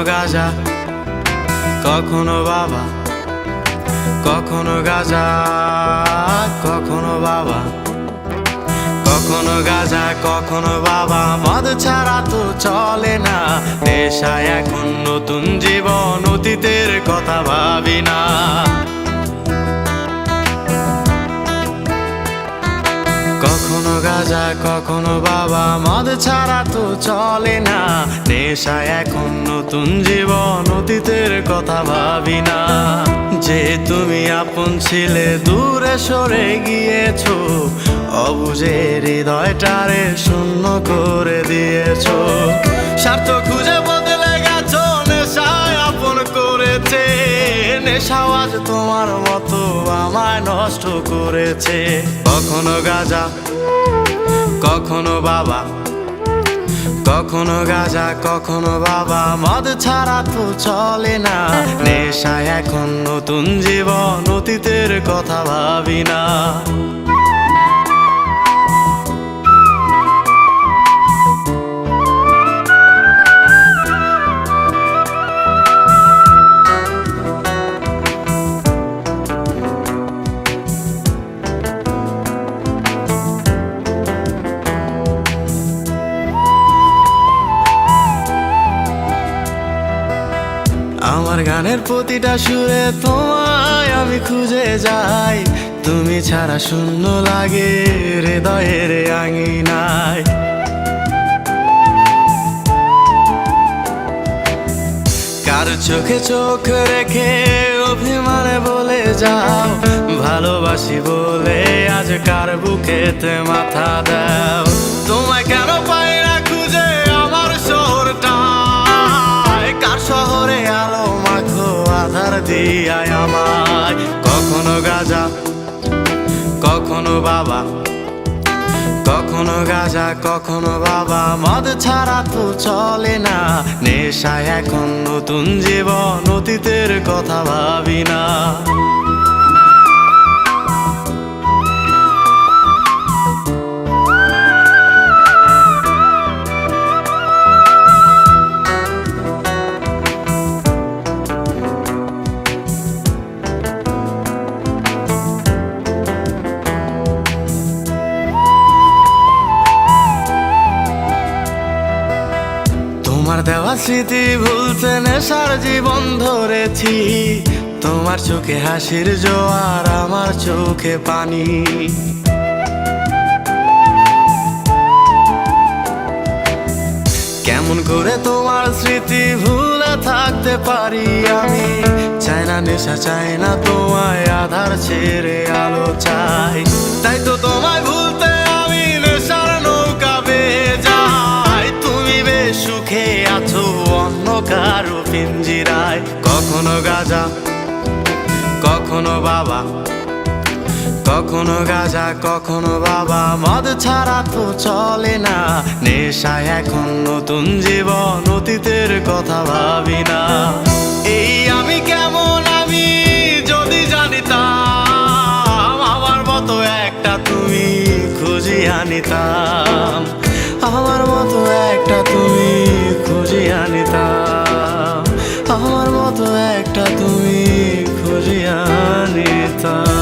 গাঁজা, কখনো বাবা, কখনো গাঁজা, কখনো বাবা, কখনো গাঁজা, কখনো বাবা। মদ ছাড়া তো চলে না, নেশায় এখন নতুন জীবন, অতীতের কথা ভাবি না। কখনো গাঁজা, কখনো বাবা, মদ ছাড়া তো চলে না, নেশায় এখন নতুন জীবন, অতীতের কথা ভাবি না। যে তুমি আপন ছিলে দূরে সরে গিয়েছো, অবুঝে হৃদয়টারে শূন্য করে দিয়েছো। স্বার্থ খুঁজে বদলে গেছো, নেশায় আপন করেছে, নেশাও আজ তোমার মতো আমায় নষ্ট করেছে। কখনো গাঁজা, কখনো বাবা, কখনো গাঁজা, কখনো বাবা, মদ ছাড়া তো চলে না, নেশায় এখন নতুন জীবন, অতীতের কথা ভাবি না। আমার গানের প্রতিটা সুরে তোমায় আমি খুঁজে যাই, তুমি ছাড়া শূন্য লাগে হৃদয়ের আঙিনায়। কার চোখে চোখ রেখে অভিমানে বলে যাও, ভালোবাসি বলে আজ কার বুকেতে মাথা দাও। তোমায় কেন পাই না খুঁজে আমার শহরটা, কার শহরে আলো মাখো আধার দিয়ায় আমায়। কখনো গাঁজা, কখনো বাবা, কখনো গাঁজা, কখনো বাবা, মদ ছাড়া তো চলে না, নেশায় এখন নতুন জীবন, অতীতের কথা ভাবি না। তোমার দেওয়া স্মৃতি ভুলতে নেশার জীবন ধরেছি, তোমার চোখে হাসির জোয়ার, আমার চোখে পানি। কেমন করে তোমার স্মৃতি ভুলে থাকতে পারি আমি, চাই না নেশা, চাই না তোমায় আধার ছেড়ে আলো চাই। তাই তো তোমায় ভুলতে আমি নেশার নৌকা বেয়ে যাই, তুমি বেশ সুখে আছো অন্য কারো পিঞ্জিরায়। কখনো গাঁজা, কখনো বাবা, কখনো গাঁজা, কখনো বাবা, মদ ছাড়া তো চলে না, নেশায় এখন নতুন জীবন, অতীতের কথা ভাবি না। এই আমি কেমন আমি যদি জানিতাম, আমার মতো একটা তুমি খুঁজিয়ে আনিতাম, আমার মতো একটা তুমি খুঁজিয়ে আনিতাম, আমার মতো একটা তুমি খুঁজিয়ে আনিতাম।